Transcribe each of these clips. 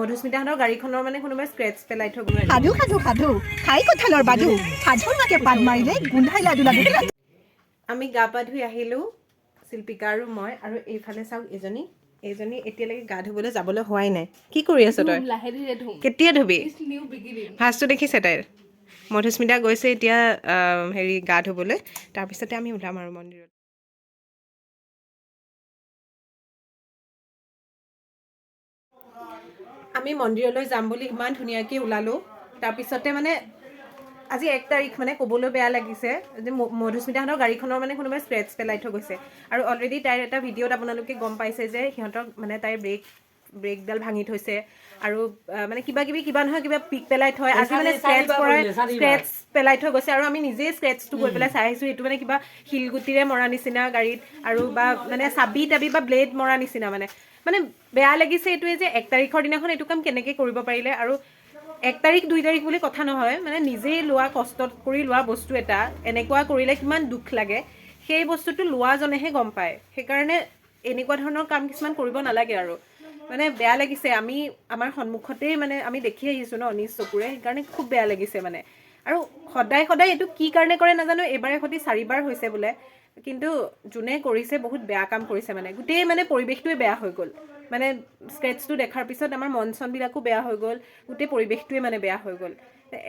মধুস্মিতাহঁতৰ গাড়ীখনৰ মানে কোনোবাই স্ক্ৰেচ পেলাই থৈ গ'ল। সাধু সাধু সাধু খাই কঁঠালৰ বাধু সাধুৰ মাকে পাত মাৰিলে গোন্ধাই লাডু লাডু। আমি গা পা ধুই আহিলোঁ, শিল্পিকা আৰু মই। আৰু এইফালে চাওক, এইজনী এতিয়ালৈকে গা ধুবলৈ যাবলৈ হোৱাই নাই। কি কৰি আছ তই? কেতিয়া ধুবি? ফাৰ্ষ্টটো দেখিছে তাইৰ। মধুস্মিতা গৈছে এতিয়া গা ধুবলৈ, তাৰপিছতে আমি ওলাম আৰু মন্দিৰত। আমি মন্দিৰলৈ যাম বুলি ইমান ধুনীয়াকৈ ওলালোঁ। তাৰপিছতে মানে আজি 1 তাৰিখ, মানে ক'বলৈ বেয়া লাগিছে যে মধুস্মিতাহঁতৰ গাড়ীখনৰ মানে কোনোবাই স্ক্ৰেচ পেলাই থৈ গৈছে। আৰু অলৰেডি তাইৰ এটা ভিডিঅ'ত আপোনালোকে গম পাইছে যে সিহঁতক মানে তাইৰ ব্ৰেকডাল ভাঙি থৈছে আৰু মানে কিবা নহয় কিবা পিক পেলাই থয়। আজি মানে স্ক্ৰেচ পেলাই থৈ গৈছে আৰু আমি নিজেই স্ক্ৰেচটো গৈ পেলাই চাই আহিছোঁ। এইটো মানে কিবা শিলগুটিৰে মৰা নিচিনা গাড়ীত, আৰু বা মানে চাবি তাবি বা ব্লেড মৰা নিচিনা মানে বেয়া লাগিছে এইটোৱে যে 1 তাৰিখৰ দিনাখন এইটো কাম কেনেকৈ কৰিব পাৰিলে। আৰু 1 তাৰিখ 2 তাৰিখ বুলি কথা নহয়, মানে নিজেই লোৱা, কষ্ট কৰি লোৱা বস্তু এটা এনেকুৱা কৰিলে কিমান দুখ লাগে, সেই বস্তুটো লোৱাজনেহে গম পায়। সেইকাৰণে এনেকুৱা ধৰণৰ কাম কিছুমান কৰিব নালাগে আৰু মানে বেয়া লাগিছে। আমাৰ সন্মুখতেই মানে আমি দেখি আহিছোঁ ন নিজ চকুৰে, সেইকাৰণে খুব বেয়া লাগিছে মানে। আৰু সদায় এইটো কি কাৰণে কৰে নাজানো, এইবাৰে সৈতে 4 বাৰ হৈছে বোলে, কিন্তু যোনে কৰিছে বহুত বেয়া কাম কৰিছে। মানে গোটেই মানে পৰিৱেশটোৱে বেয়া হৈ গ'ল। মানে স্ক্ৰেচটো দেখাৰ পিছত আমাৰ মন চনবিলাকো বেয়া হৈ গ'ল, গোটেই পৰিৱেশটোৱে মানে বেয়া হৈ গ'ল।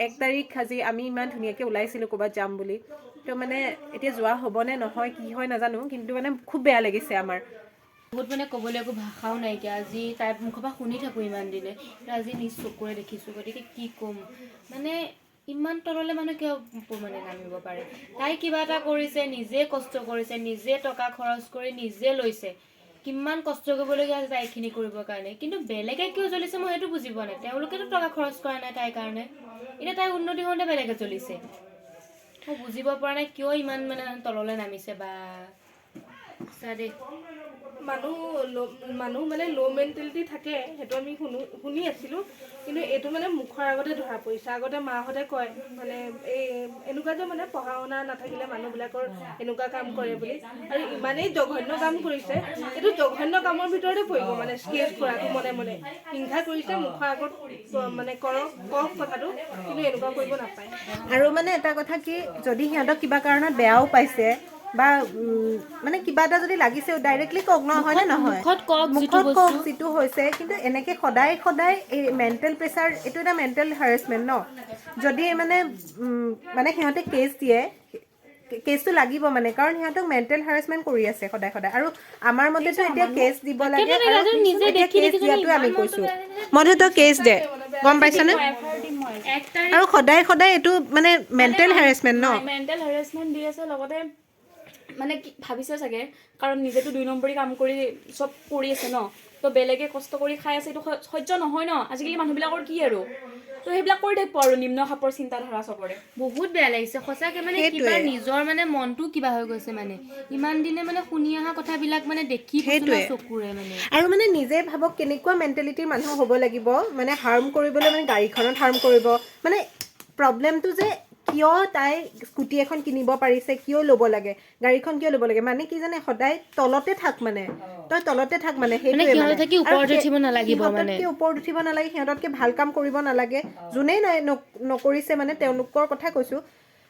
1 তাৰিখ আজি আমি ইমান ধুনীয়াকৈ ওলাইছিলোঁ ক'ৰবাত যাম বুলি, তো মানে এতিয়া যোৱা হ'বনে নহয় কি হয় নাজানো, কিন্তু মানে খুব বেয়া লাগিছে আমাৰ। বহুত মানে ক'বলৈ একো ভাষাও নাইকিয়া। আজি তাইৰ মুখৰ পৰা শুনি থাকোঁ ইমান দিনে, আজি নিজ চকুৰে দেখিছোঁ, গতিকে কি ক'ম। মানে ইমান তললৈ মানুহ কিয় মানে নামিব পাৰে? তাই কিবা এটা কৰিছে, নিজে কষ্ট কৰিছে, নিজে টকা খৰচ কৰি নিজে লৈছে, কিমান কষ্ট কৰিবলগীয়া আছে তাই এইখিনি কৰিবৰ কাৰণে। কিন্তু বেলেগে কিয় জ্বলিছে মই সেইটো বুজি পোৱা নাই। তেওঁলোকেতো টকা খৰচ কৰা নাই তাইৰ কাৰণে, এতিয়া তাইৰ উন্নতি হওঁতে বেলেগে জ্বলিছে। মই বুজিব পৰা নাই কিয় ইমান মানে তললৈ নামিছে। বা দেই, মানুহ মানে ল' মেণ্টেলিটি থাকে, সেইটো আমি শুনি আছিলোঁ। কিন্তু এইটো মানে মুখৰ আগতে ধৰা পৰিছে। আগতে মাহঁতে কয় মানে এনেকুৱা যে মানে পঢ়া শুনা নাথাকিলে মানুহবিলাকৰ এনেকুৱা কাম কৰে বুলি, আৰু ইমানেই জঘন্য কাম কৰিছে। এইটো জঘন্য কামৰ ভিতৰতে পৰিব, মানে স্কেচ কৰাটো মনে মনে হিংসা কৰিছে। মুখৰ আগত মানে কওক কথাটো, কিন্তু এনেকুৱা কৰিব নাপায়। আৰু মানে এটা কথা কি, যদি সিহঁতক কিবা কাৰণত বেয়াও পাইছে বা মানে কিবা এটা যদি লাগিছে, ডাইৰেক্টলি কওক ন, হয় নে নহয়? মুখত কওক যিটো হৈছে। কিন্তু এনেকৈ সদায় এই মেণ্টেল প্ৰেছাৰ, এইটো এটা মেণ্টেল হেৰাছমেণ্ট ন। যদি মানে সিহঁতে কেছ দিয়ে, কেছটো লাগিব মানে, কাৰণ সিহঁতক মেণ্টেল হেৰাছমেণ্ট কৰি আছে সদায়। আৰু আমাৰ মতেতো এতিয়া কেছ দিব লাগে, আৰু এতিয়া কেছ দিয়াটোৱে আমি কৈছোঁ। মইতো তই কেছ দে, গম পাইছনে? আৰু সদায় এইটো মানে মেণ্টেল হেৰাছমেণ্ট ন। মেণ্টেল হেৰাছমেণ্ট দি আছে। লগতে মানে কি ভাবিছে চাগে, কাৰণ নিজেতো 2 নম্বৰী কাম কৰি চব কৰি আছে ন, তো বেলেগে কষ্ট কৰি খাই আছে, এইটো সহ্য নহয় ন। আজিকালি মানুহবিলাকৰ কি আৰু, তো সেইবিলাক কৰি থাকিব আৰু নিম্ন খাপৰ চিন্তাধাৰা চবৰে। বহুত বেয়া লাগিছে সঁচাকৈ। মানে কিবা নিজৰ মানে মনটো কিবা হৈ গৈছে। মানে ইমান দিনে মানে শুনি অহা কথাবিলাক মানে দেখি চকুৰে মানে। আৰু মানে নিজে ভাবক কেনেকুৱা মেণ্টেলিটিৰ মানুহ হ'ব লাগিব, মানে হাৰ্ম কৰিবলৈ, মানে গাড়ীখনত হাৰ্ম কৰিব। মানে প্ৰব্লেমটো যে কিয় তাই স্কুটি এখন কিনিব পাৰিছে, কিয় ল'ব লাগে গাড়ীখন, কিয় ল'ব লাগে, মানে কি জানে, সদায় তলতে থাক, মানে তই তলতে থাক, মানে সেইটোৱে। সিহঁততকৈ ওপৰত উঠিব নালাগিব, সিহঁততকৈ ভাল কাম কৰিব নালাগে। যোনেই নকৰিছে মানে তেওঁলোকৰ কথা কৈছোঁ,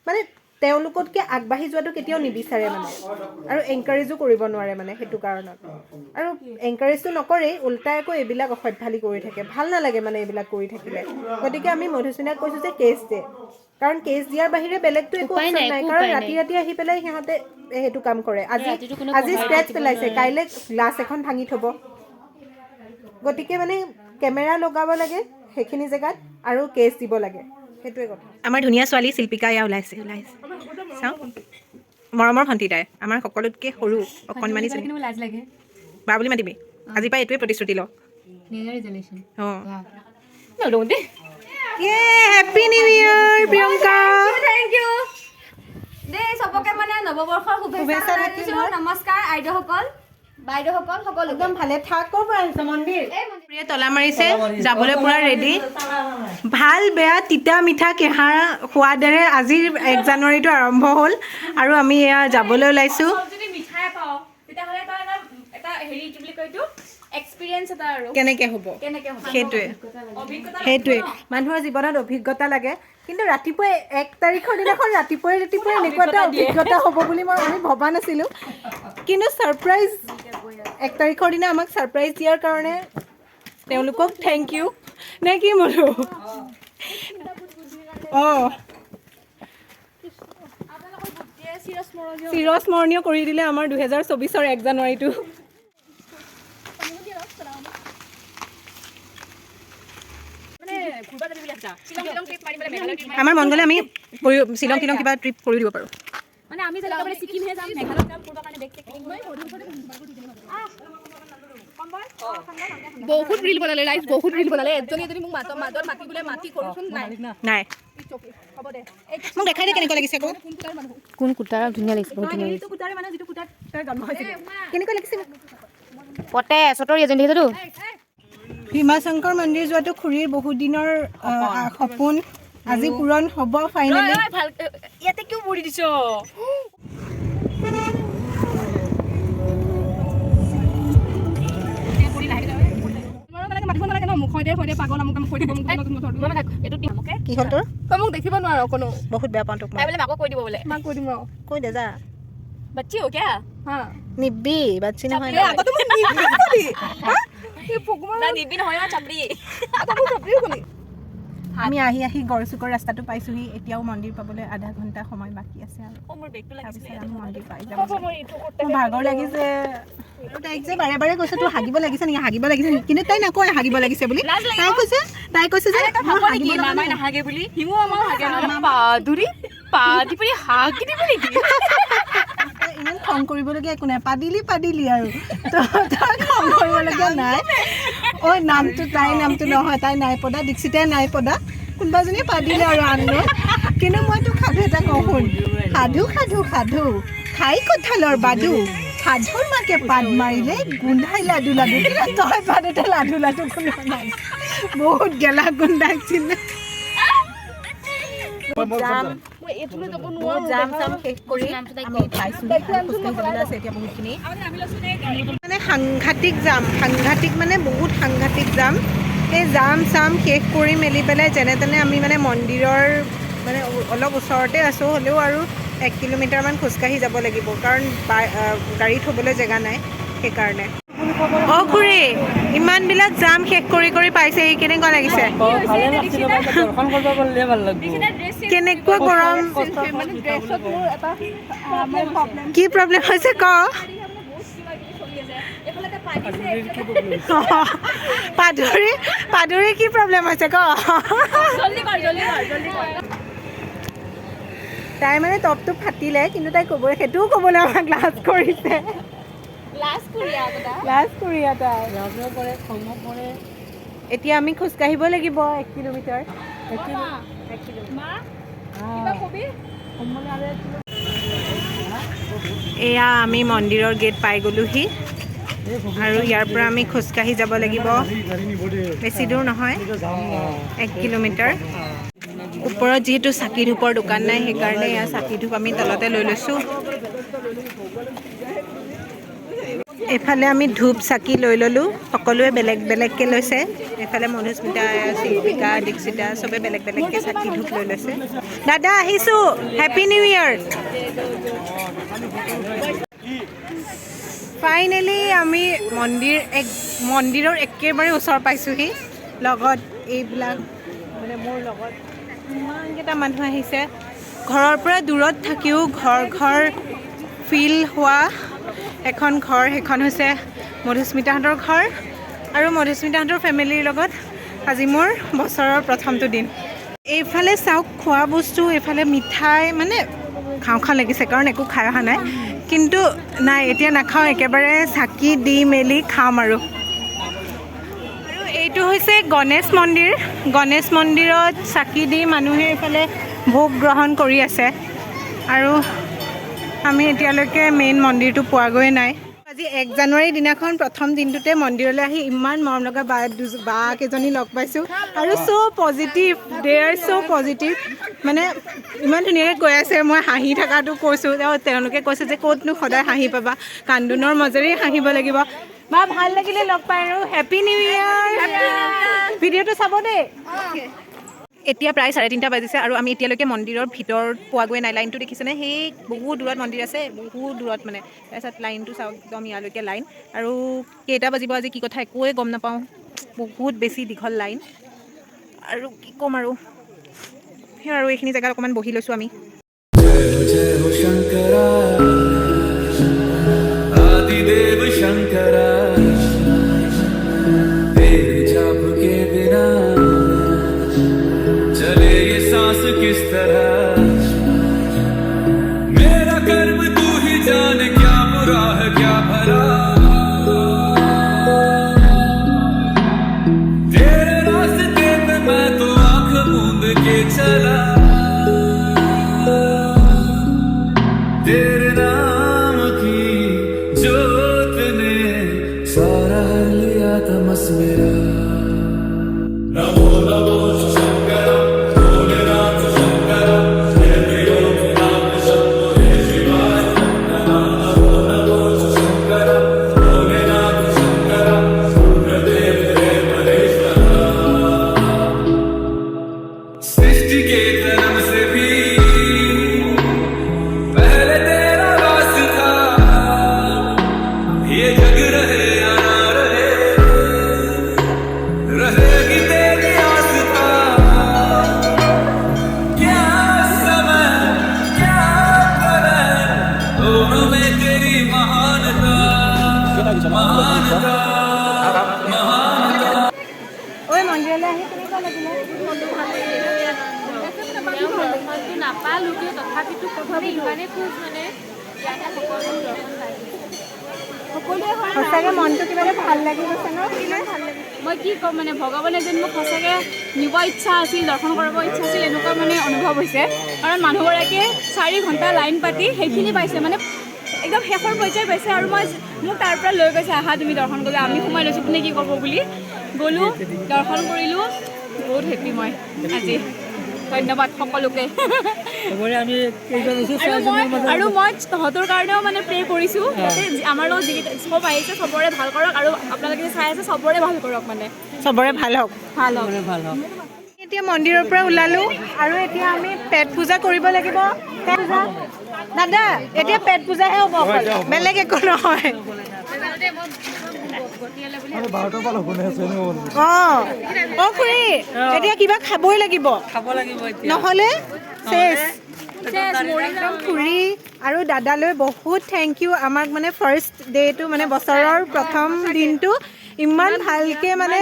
মানে তেওঁলোকতকৈ আগবাঢ়ি যোৱাটো কেতিয়াও নিবিচাৰে মানে, আৰু এনকাৰেজো কৰিব নোৱাৰে মানে সেইটো কাৰণত। আৰু এনকাৰেজটো নকৰেই, উল্টাই আকৌ এইবিলাক অসভ্যালি কৰি থাকে। ভাল নালাগে মানে এইবিলাক কৰি থাকিলে। গতিকে আমি মধুস্মিতাক কৈছোঁ যে কেছ দে, কাৰণ কেছ দিয়াৰ বাহিৰে বেলেগতো একো অপচন নাই। কাৰণ ৰাতি আহি পেলাই সিহঁতে সেইটো কাম কৰে। আজি স্ক্ৰেচ পেলাইছে, কাইলৈ গ্লাছ এখন ভাঙি থ'ব। গতিকে মানে কেমেৰা লগাব লাগে সেইখিনি জেগাত, আৰু কেছ দিব লাগে, সেইটোৱে কথা। আমাৰ ধুনীয়া ছোৱালী শিল্পিকা এয়া ওলাইছে চাওঁ, মৰমৰ ভণ্টি তাই, আমাৰ সকলোতকৈ সৰু অকণমানি ছোৱালী। লাজ লাগে বা বুলি মাতিবি, আজিৰ পৰা এইটোৱে প্ৰতিশ্ৰুতি ল। অঁ, happy new year Priyanka. Thank you দেই, চবকে মানে নৱবৰ্ষৰ শুভেচ্ছা জনাইছোঁ। নমস্কাৰ আইদেউসকল, বাইদেউসকল, সকলো একদম ভালে থাক। ক'ৰ পৰা আহিছে? মন্দিৰ তলা মাৰিছে, যাবলৈ পুৰা ৰেডি। ভাল বেয়া তিতা মিঠা কেঁহা সোৱাদেৰে আজিৰ 1 জানুৱাৰীটো আৰম্ভ হ'ল, আৰু আমি এয়া যাবলৈ ওলাইছোঁ। যদি মিঠাই পাওঁ তেতিয়াহ'লে তই এটা হেৰি কি বুলি কয়, এইটো এক্সপিৰিয়েঞ্চ এটা আৰু কেনেকৈ হ'ব কেনেকৈ হ'ব সেইটোৱে মানুহৰ জীৱনত অভিজ্ঞতা লাগে কিন্তু ৰাতিপুৱাই 1 তাৰিখৰ দিনাখন ৰাতিপুৱাই এনেকুৱা এটা অভিজ্ঞতা হ'ব বুলি আমি ভবা নাছিলোঁ কিন্তু ছাৰপ্ৰাইজ 1 তাৰিখৰ দিনা আমাক ছাৰপ্ৰাইজ দিয়াৰ কাৰণে তেওঁলোকক থেংক ইউ নে কি মোৰো অঁ চিৰস্মৰণীয় কৰি দিলে আমাৰ 2024 1 জানুৱাৰীটো আমাৰ মন গ'লে আমি শ্বিলং কিবা ট্ৰিপ কৰি দিব পাৰোঁ মানে আমি যেনেকৈ ছিকিমহে যাম মেঘালয় যাম ফুৰিবৰ কাৰণে বেগ চেক বহুত ৰিল বনালে লাইফ বহুত ৰিল বনালে এজনী মোক মাজত মাতি কৰোচোন নাই হ'ব দে মোক দেখাই দে কেনেকুৱা লাগিছে আকৌ কোন কুটাৰ ধুনীয়া লাগিছে বহুত ধুনীয়া লাগিছে কুটাৰে মানে যিটো কুটাৰ তাৰ জন্ম হৈছিলে কেনেকুৱা লাগিছে পতে চতৰি এজনী দেখিছেতো ভীমাশংকৰ মন্দিৰ যোৱাটো খুৰীৰ বহুত দিনৰ সপোন আজি পূৰণ হ'ব ফাইনেলি ইয়াতে কিয় বহি দিছ কি হ'ল তোৰ তই মোক দেখিব নোৱাৰ অকণো বহুত বেয়া পাওঁ তোক মই বোলে মাকক কৈ দিব বোলে মাক কৈ দিম ৰ কৈ দে যা বাচ্চি हो क्या হা নিব্বি বাচ্চি নহয় এই আগতে মোক নিবি কলি হা এই ভগৱান না নিবি নহয় না চাবৰি এটা মোক চাবৰিও কলি আমি আহি গড়চুকৰ ৰাস্তাটো পাইছোহি এতিয়াও মন্দিৰ পাবলৈ আধা ঘণ্টা সময় বাকী আছে আৰু ও মোৰ বেগটো লাগিছিলে তাৰপিছত আমি মন্দিৰ পাই যাম মই ইটো কৰতে মোৰ ভাগৰ লাগিছে আৰু তাইক যে বাৰে বাৰে কৈছে তোৰ হাগিব লাগিছে নেকি কিন্তু তাই নকয় হাগিব লাগিছে বুলি তাই কৈছে যে মোৰ হাগিব লগা নাই। নাহাগে বুলি হিমু আমাৰ হাগে পাদুৰি পাদি হাগি দিব নেকি ইমান খং কৰিবলগীয়া একো নাই পাদিলি আৰু তই খং কৰিবলগীয়া নাই ঐ তাইৰ নামটো নহয় তাই নাই পদা দীক্ষিতাই নাই পদা কোনোবাজনীয়ে পাদিলে আৰু আনলৈ কিন্তু মই তোক সাধু এটা কওঁ শুন সাধু খাই কঁঠালৰ বাদু সাধুৰ মাকে পাত মাৰিলে গোন্ধাই লাডু কিন্তু তই পাদতে লাডু কোনো নাই বহুত গেলা গোন্ধাইছিলে যাম শেষ কৰি আমি পাইছোঁ খোজকাঢ়িবলৈ আছে এতিয়া বহুতখিনি মানে সাংঘাতিক মানে বহুত সাংঘাতিক যাম এই যাম শেষ কৰি মেলি পেলাই যেনে তেনে আমি মানে মন্দিৰৰ মানে অলপ ওচৰতে আছোঁ হ'লেও আৰু 1 কিলোমিটাৰমান খোজকাঢ়ি যাব লাগিব কাৰণ গাড়ী থ'বলৈ জেগা নাই সেইকাৰণে অঁ খুৰী ইমানবিলাক জাম শেষ কৰি পাইছে কেনেকুৱা লাগিছে কেনেকুৱা গৰম কি প্ৰব্লেম হৈছে ক পাদুৰি কি প্ৰব্লেম হৈছে ক তাই মানে টপটো ফাটিলে কিন্তু তাই সেইটোও ক'বলৈ আমাক লাজ কৰিছে এতিয়া আমি খোজকাঢ়িব লাগিব 1 কিলোমিটাৰ এয়া আমি মন্দিৰৰ গেট পাই গ'লোহি আৰু ইয়াৰ পৰা আমি খোজকাঢ়ি যাব লাগিব বেছি দূৰ নহয় 1 কিলোমিটাৰ ওপৰত যিহেতু চাকি ধূপৰ দোকান নাই সেইকাৰণে এয়া চাকি ধূপ আমি তলতে লৈ লৈছোঁ এইফালে আমি ধূপ চাকি লৈ ল'লোঁ সকলোৱে বেলেগকৈ লৈছে এইফালে মধুস্মিতা শিল্পিকা দীক্ষিতা চবে বেলেগকৈ চাকি ধূপ লৈ লৈছে দাদা আহিছোঁ হেপী নিউ ইয়েৰ ফাইনেলি আমি মন্দিৰৰ একেবাৰে ওচৰ পাইছোঁহি লগত এইবিলাক মানে মোৰ লগত ইমানকেইটা মানুহ আহিছে ঘৰৰ পৰা দূৰত থাকিও ঘৰ ফিল হোৱা এখন ঘৰ সেইখন হৈছে মধুস্মিতাহঁতৰ ঘৰ আৰু মধুস্মিতাহঁতৰ ফেমিলিৰ লগত আজি মোৰ বছৰৰ প্ৰথমটো দিন এইফালে চাওক খোৱা বস্তু এইফালে মিঠাই মানে খাওঁ লাগিছে কাৰণ একো খাই অহা নাই কিন্তু নাই এতিয়া নাখাওঁ একেবাৰে চাকি দি মেলি খাম আৰু এইটো হৈছে গণেশ মন্দিৰত চাকি দি মানুহে এইফালে ভোগ গ্ৰহণ কৰি আছে আৰু আমি এতিয়ালৈকে মেইন মন্দিৰটো পোৱাগৈ নাই আজি 1 জানুৱাৰী দিনাখন প্ৰথম দিনটোতে মন্দিৰলৈ আহি ইমান মৰম লগা বা কেইজনী লগ পাইছোঁ আৰু দে আৰ চ' পজিটিভ মানে ইমান ধুনীয়াকৈ কৈ আছে মই হাঁহি থকাটো কৈছোঁ তেওঁলোকে কৈছে যে ক'তনো সদায় হাঁহি পাবা কান্দোনৰ মাজেৰেই হাঁহিব লাগিব বা ভাল লাগিলে লগ পাই আৰু হেপী নিউ ইয়াৰ ভিডিঅ'টো চাব দেই এতিয়া প্ৰায় 3:30 বাজিছে আৰু আমি এতিয়ালৈকে মন্দিৰৰ ভিতৰত পোৱাগৈ নাই লাইনটো দেখিছেনে সেই বহুত দূৰত মন্দিৰ আছে বহুত দূৰত মানে তাৰপিছত লাইনটো চাওক একদম ইয়ালৈকে লাইন আৰু কেইটা বাজিব আজি কি কথা একোৱে গম নাপাওঁ বহুত বেছি দীঘল লাইন আৰু কি ক'ম আৰু সেই আৰু এইখিনি জেগাত অকণমান বহি লৈছোঁ আমি जय हो शंकरा आदिदेव शंकरा तेरे जाप के बिना चले ये सांस किस तरह मेरा कर्म तू ही जाने क्या बुरा है क्या भला तेरे रास्ते पे मैं तो आंख मूंद के चला तेरे नाम की जोत ने सारा हर लिया तमस मेरा नमो नमो शंकर भोलेनाथ शंकर जय प्रियो नाम शंभो जय शिवाय नमो नमो शंकर भोलेनाथ शंकर गुरुदेव जय महेश्वर सृष्टि के जन्म से भी पहले तेरा वास था ये जग रहे या ना रहेगी तेरी आस्था क्या समय क्या करें दोनों में तेरी महानता महानता महानता ঐ মন্দিৰলৈ আহি কেনেকুৱা লাগিলে দৰ্শনটো নাপালোঁ কিন্তু তথাপিতো প্ৰথমে ইমানেই খুব মানে ইয়াতে সকলো দৰ্শন পাইছোঁ সঁচাকৈ মনটো কিবা এটা ভাল লাগি গৈছে ন মই কি ক'ম মানে ভগৱানে যেন মোক সঁচাকৈ নিব ইচ্ছা আছিল দৰ্শন কৰিব ইচ্ছা আছিল এনেকুৱা মানে অনুভৱ হৈছে কাৰণ মানুহগৰাকীয়ে 4 ঘণ্টা লাইন পাতি সেইখিনি পাইছে মানে একদম শেষৰ পৰ্যায় পাইছে আৰু মোক তাৰ পৰা লৈ গৈছে আহা তুমি দৰ্শন কৰিলে আমি সোমাই লৈছোঁ কোনে কি ক'ব বুলি গ'লোঁ দৰ্শন কৰিলোঁ বহুত হেপী মই আজি ধন্যবাদ সকলোকে আৰু মই তহঁতৰ কাৰণেও মানে প্ৰে কৰিছোঁ যাতে আমাৰ লগত যিকেইটা চব আহিছে চবৰে ভাল কৰক আৰু আপোনালোকে চাই আছে চবৰে ভাল কৰক মানে চবৰে ভাল হওক ভাল হওক এতিয়া মন্দিৰৰ পৰা ওলালোঁ আৰু এতিয়া আমি পেট পূজা কৰিব লাগিব পেট পূজা দাদা এতিয়া পেট পূজাহে হ'ব অকল বেলেগ একো নহয় অঁ খুৰী এতিয়া কিবা খাবই লাগিব নহ'লে চেচ একদম খুৰী আৰু দাদালৈ বহুত থেংক ইউ আমাক মানে ফাৰ্ষ্ট ডে'টো মানে বছৰৰ প্ৰথম দিনটো ইমান ভালকৈ মানে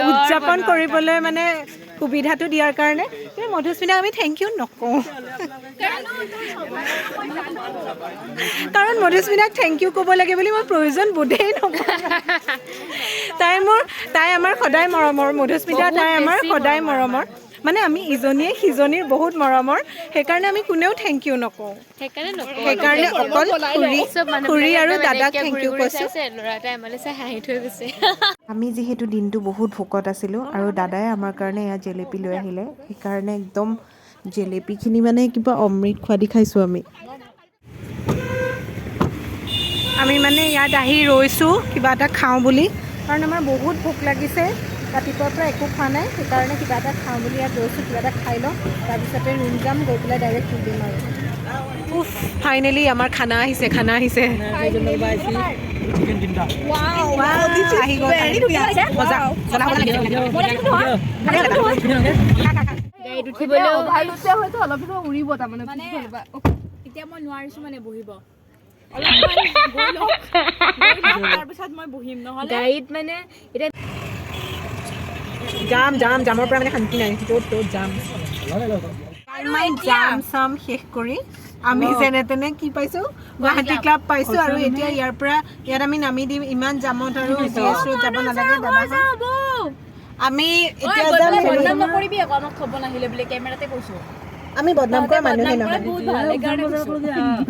উদযাপন কৰিবলৈ মানে সুবিধাটো দিয়াৰ কাৰণে কিন্তু মধুস্মিতাক আমি থেংক ইউ নকওঁ কাৰণ মধুস্মিতাক থেংক ইউ ক'ব লাগে বুলি মই প্ৰয়োজন বোধেই নকৰোঁ তাই আমাৰ সদায় মৰমৰ মধুস্মিতা তাই আমাৰ সদায় মৰমৰ মানে আমি ইজনীয়ে সিজনীৰ বহুত মৰমৰ সেইকাৰণে আমি কোনেও থেংক ইউ নকওঁ সেইকাৰণে অকল খুৰী আৰু দাদাক থেংক ইউ কৈছোঁ আমি যিহেতু দিনটো বহুত ভোকত আছিলোঁ আৰু দাদাই আমাৰ কাৰণে এয়া জেলেপি লৈ আহিলে সেইকাৰণে একদম জেলেপিখিনি মানে কিবা অমৃত খোৱা দি খাইছোঁ আমি মানে ইয়াত আহি ৰৈছোঁ কিবা এটা খাওঁ বুলি কাৰণ আমাৰ বহুত ভোক লাগিছে ৰাতিপুৱাৰ পৰা একো খোৱা নাই সেইকাৰণে কিবা এটা খাওঁ বুলি ইয়াত ৰৈছোঁ কিবা এটা খাই লওঁ তাৰপিছতে ৰুম যাম গৈ পেলাই ডাইৰেক্ট শুই দিম আৰু ফাইনেলি আমাৰ খানা আহিছে আহি গ'ল উৰিব তাৰমানে এতিয়া মই নোৱাৰিছোঁ মানে বহিব তাৰপিছত মই বহিম নহ'লে গাড়ীত মানে এতিয়া জামৰ পৰা মানে শান্তি নাই ত'ত জাম চাম শেষ কৰি আমি যেনে তেনে কি পাইছোঁ গুৱাহাটী ক্লাব পাইছোঁ আৰু এতিয়া ইয়াৰ পৰা ইয়াত আমি নামি দিম ইমান জামত আৰু যাব নালাগে আমি এতিয়া নকৰিবি আকৌ আমাক থ'ব নাহিলে বুলি কেমেৰাতে কৈছোঁ আমি বদনাম কৰা মানুহে নহয়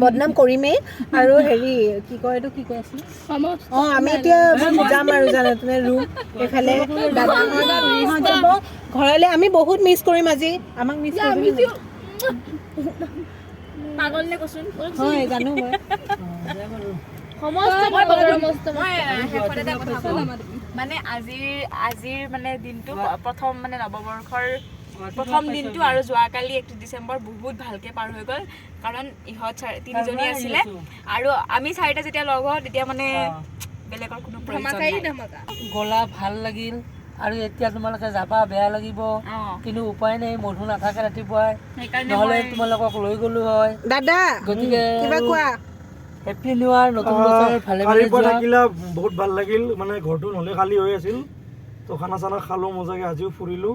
বদনাম কৰিমেই আৰু হেৰি কি কয় এইটো কি কৈ আছিলোঁ অঁ আমি এতিয়া যাম আৰু জানে তেনে ৰুম এইফালে দাদাহঁত যাব ঘৰলৈ আমি বহুত মিছ কৰিম আজি আমাক মিছ কৰিম পাগল নে কচোন হয় জানো মই শেষত এটা কথা কওঁ মানে আজিৰ মানে দিনটো প্ৰথম মানে নৱবৰ্ষৰ প্ৰথম দিনটো আৰু যোৱাকালি 31 ডিচেম্বৰ বহুত ভালকে পাৰ হৈ গ'ল কাৰণ ইহঁত তিনিজনী আছিলে আৰু আমি চাৰিটা যেতিয়া লগ হওঁ তেতিয়া মানে বেলেগৰ কোনো প্ৰয়োজন নাই গলা ভাল লাগিল আৰু এতিয়া তোমালোকে যাবা বেয়া লাগিব কিন্তু উপায় নাই মধু নাথাকে ৰাতিপুৱাই নহ'লে তোমালোকক লৈ গ'লো হয় দাদা গতিকে কিবা কোৱা হেপী নিউ ইয়াৰ নতুন বছৰ ভালে ভালে যোৱা থাকিলে বহুত ভাল লাগিল মানে ঘৰটো নহ'লে খালী হৈ আছিল তো খানা চানা খালোঁ মজাকৈ আজিও ফুৰিলোঁ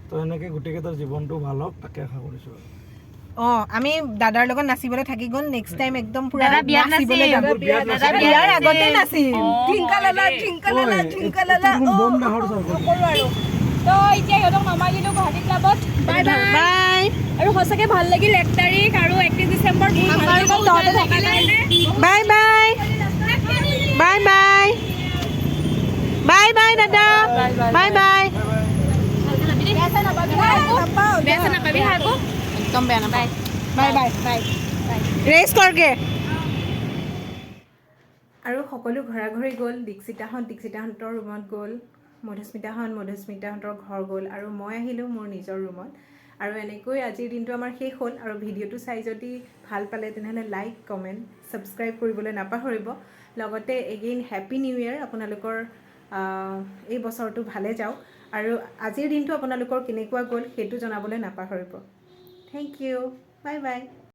তো এনেকৈ গোটেইকেইটাৰ জীৱনটো ভাল হওক তাকে আশা কৰিছোঁ আমি দাদাৰ লগত নাচিবলৈ থাকি গ'ল নেক্সট টাইম একদম পুৰা নাচিবলৈ যাব বিয়াৰ আগতে নাছিল ঠিংকালালা ঠিংকালালা ঠিংকালালা বম ডাঙৰ চৰকাৰ নকৰোঁ আৰু তো এতিয়া সিহঁতক নমাই দিলোঁ গুৱাহাটী ক্লাবত বাই বাই আৰু সঁচাকৈ ভাল লাগিল 1 তাৰিখ আৰু 31 December bye bye bye bye bye bye দাদা বাই বাই একদম বেয়া নাপায় বাই বাই বাই ৰেচ কৰগে আৰু সকলো ঘৰা ঘৰি গ'ল দীক্ষিতাহঁতৰ ৰুমত গ'ল মধুস্মিতাহঁতৰ ঘৰ গ'ল আৰু মই আহিলোঁ মোৰ নিজৰ ৰুমত আৰু এনেকৈ আজিৰ দিনটো আমাৰ শেষ হ'ল আৰু ভিডিঅ'টো চাই যদি ভাল পালে তেনেহ'লে লাইক কমেণ্ট ছাবস্ক্ৰাইব কৰিবলৈ নাপাহৰিব লগতে এগেইন হেপী নিউ ইয়েৰ আপোনালোকৰ এই বছৰটো ভালে যাওক আৰু আজিৰ দিনটো আপোনালোকৰ কেনেকুৱা গ'ল সেইটো জনাবলৈ নাপাহৰিব থেংক ইউ বাই বাই